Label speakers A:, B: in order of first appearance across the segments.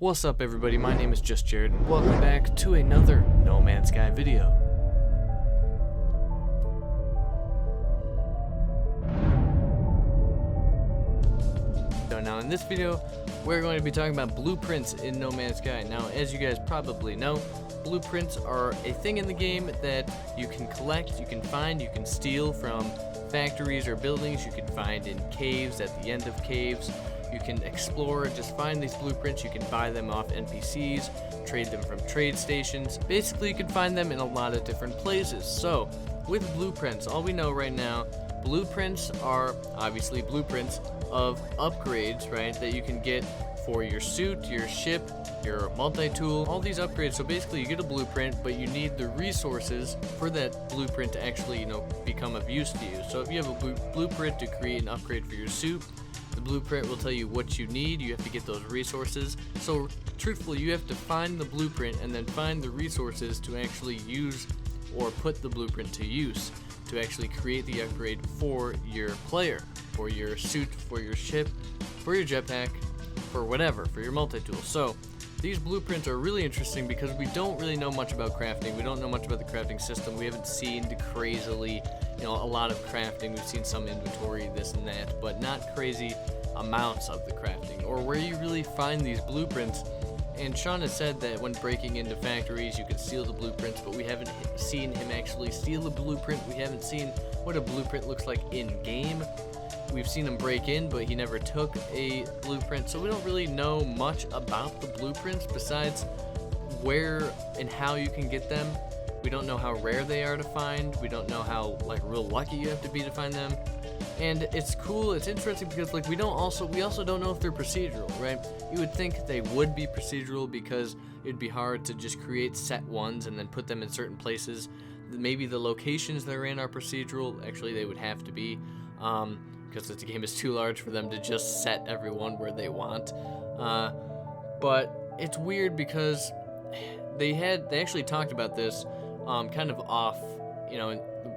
A: What's up everybody, my name is JustJarrod and welcome back to another No Man's Sky video. Now in this video, we're going to be talking about blueprints in No Man's Sky. Now as you guys probably know, blueprints are a thing in the game that you can collect, you can find, you can steal from factories or buildings, you can find in caves, at the end of caves. You can explore and just find these blueprints. You can buy them off NPCs, trade them from trade stations. Basically, you can find them in a lot of different places. So, with blueprints, all we know right now, blueprints are obviously blueprints of upgrades, right, that you can get for your suit, your ship, your multi-tool, all these upgrades. So basically, you get a blueprint, but you need the resources for that blueprint to actually, become of use to you. So if you have a blueprint to create an upgrade for your suit, the blueprint will tell you what you need. You have to get those resources. So truthfully, you have to find the blueprint and then find the resources to actually use or put the blueprint to use to actually create the upgrade for your player, for your suit, for your ship, for your jetpack, for whatever, for your multi-tool. So these blueprints are really interesting because we don't really know much about crafting. We don't know much about the crafting system. We haven't seen crazily, a lot of crafting. We've seen some inventory, this and that, but not crazy amounts of the crafting or where you really find these blueprints. And Sean has said that when breaking into factories, you can steal the blueprints, but we haven't seen him actually steal a blueprint. We haven't seen what a blueprint looks like in game. We've seen him break in, but he never took a blueprint, so we don't really know much about the blueprints besides where and how you can get them. We don't know how rare they are to find. We don't know how real lucky you have to be to find them. And it's cool, it's interesting because we also don't know if they're procedural, right? You would think they would be procedural because it'd be hard to just create set ones and then put them in certain places. Maybe the locations they're in are procedural. Actually, they would have to be, because the game is too large for them to just set everyone where they want. But it's weird because they actually talked about this kind of off,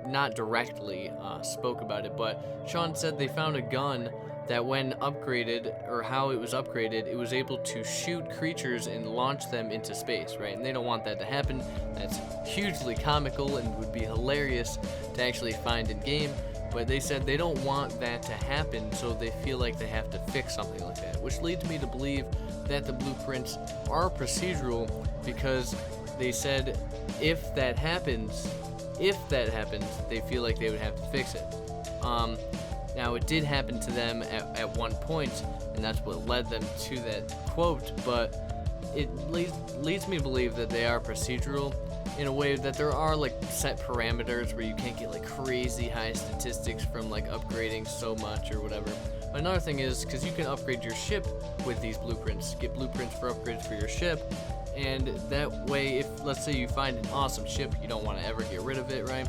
A: not directly spoke about it, but Sean said they found a gun that when upgraded, or how it was upgraded, it was able to shoot creatures and launch them into space, right? And they don't want that to happen. That's hugely comical and would be hilarious to actually find in game. But they said they don't want that to happen, so they feel like they have to fix something like that, which leads me to believe that the blueprints are procedural because they said if that happens, they feel like they would have to fix it. Now, it did happen to them at one point, and that's what led them to that quote, but it leads me to believe that they are procedural in a way that there are set parameters where you can't get crazy high statistics from upgrading so much or whatever. But another thing is because you can upgrade your ship with these blueprints, get blueprints for upgrades for your ship, and that way, if let's say you find an awesome ship, you don't want to ever get rid of it, right?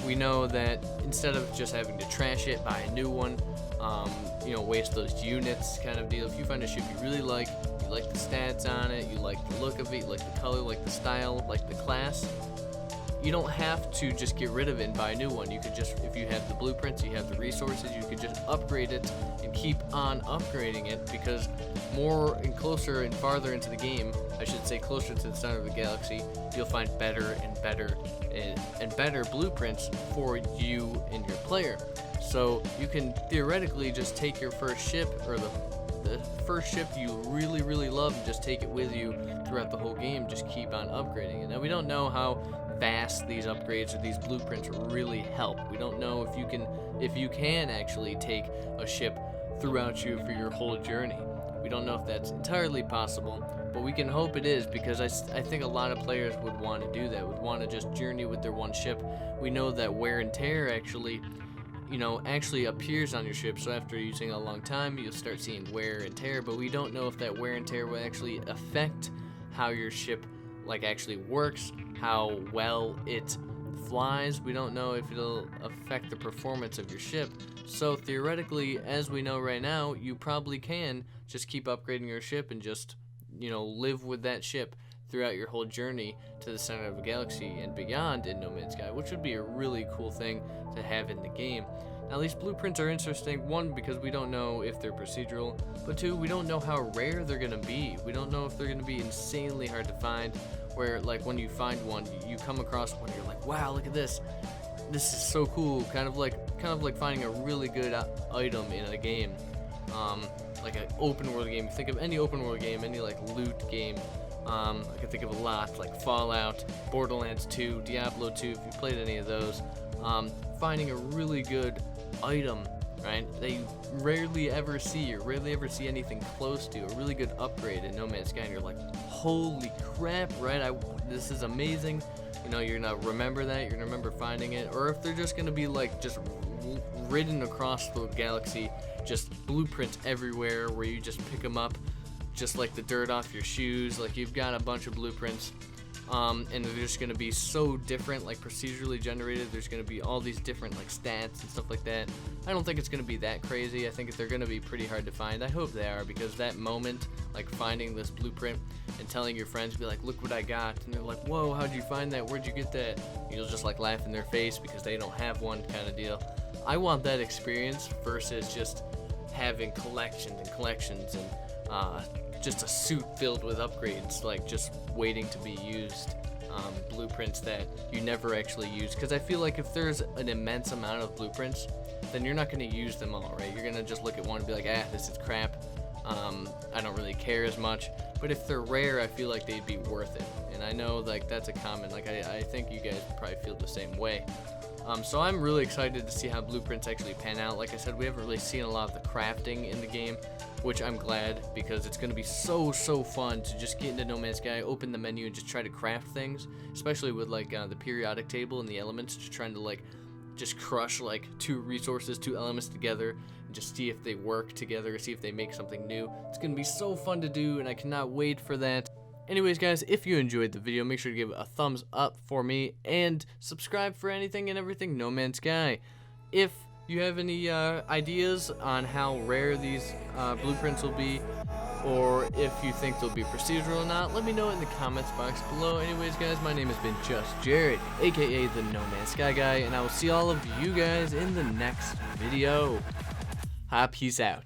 A: We know that instead of just having to trash it, buy a new one, waste those units kind of deal. If you find a ship you really like, you like the stats on it, you like the look of it, you like the color, like the style, like the class, you don't have to just get rid of it and buy a new one. You could just, if you have the blueprints, you have the resources, you could just upgrade it and keep on upgrading it, because more and closer and farther into the game, I should say closer to the center of the galaxy, you'll find better and better and better blueprints for you and your player. So you can theoretically just take your first ship, or the first ship you really, really love, and just take it with you throughout the whole game. Just keep on upgrading it. Now, we don't know how vast these upgrades or these blueprints really help. We don't know if you can actually take a ship throughout you for your whole journey. We don't know if that's entirely possible, but we can hope it is, because I think a lot of players would want to do that, would want to just journey with their one ship. We know that wear and tear actually appears on your ship, so after using a long time, you'll start seeing wear and tear, but we don't know if that wear and tear will actually affect how your ship actually works, how well it flies. We don't know if it'll affect the performance of your ship. So theoretically, as we know right now, you probably can just keep upgrading your ship and just, live with that ship throughout your whole journey to the center of the galaxy and beyond in No Man's Sky, which would be a really cool thing to have in the game. Now these blueprints are interesting, one, because we don't know if they're procedural, but two, we don't know how rare they're gonna be. We don't know if they're gonna be insanely hard to find, where like when you find one, you come across one, you're like, wow, look at this. This is so cool. Kind of like finding a really good item in a game. Like an open world game. Think of any open world game, any like loot game. I can think of a lot, like Fallout, Borderlands 2, Diablo 2, if you played any of those. Finding a really good item, right, that you rarely ever see, or rarely ever see anything close to, a really good upgrade in No Man's Sky, and you're like, holy crap, right, this is amazing. You know, you're gonna remember that, you're gonna remember finding it. Or if they're just gonna be like just ridden across the galaxy, just blueprints everywhere where you just pick them up just like the dirt off your shoes. Like you've got a bunch of blueprints, and they're just gonna be so different, like procedurally generated. There's gonna be all these different like stats and stuff like that. I don't think it's gonna be that crazy. I think they're gonna be pretty hard to find. I hope they are, because that moment, like finding this blueprint and telling your friends, be like, look what I got, and they're like, whoa, how'd you find that? Where'd you get that? You'll just like laugh in their face because they don't have one, kind of deal. I want that experience versus just having collections and collections and just a suit filled with upgrades, like just waiting to be used. Blueprints that you never actually use, because I feel like if there's an immense amount of blueprints, then you're not going to use them all, right? You're going to just look at one and be like, this is crap. I don't really care as much. But if they're rare, I feel like they'd be worth it. And I know like that's a common, like I think you guys probably feel the same way. So I'm really excited to see how blueprints actually pan out. Like I said, we haven't really seen a lot of the crafting in the game, which I'm glad, because it's going to be so fun to just get into No Man's Sky, open the menu, and just try to craft things, especially with like the periodic table and the elements, just trying to like just crush like two elements together and just see if they work together, see if they make something new. It's going to be so fun to do, and I cannot wait for that. Anyways, guys, if you enjoyed the video, make sure to give it a thumbs up for me and subscribe for anything and everything No Man's Sky. If you have any ideas on how rare these blueprints will be, or if you think they'll be procedural or not, let me know in the comments box below. Anyways, guys, my name has been JustJarrod, aka the No Man's Sky Guy, and I will see all of you guys in the next video. Peace out.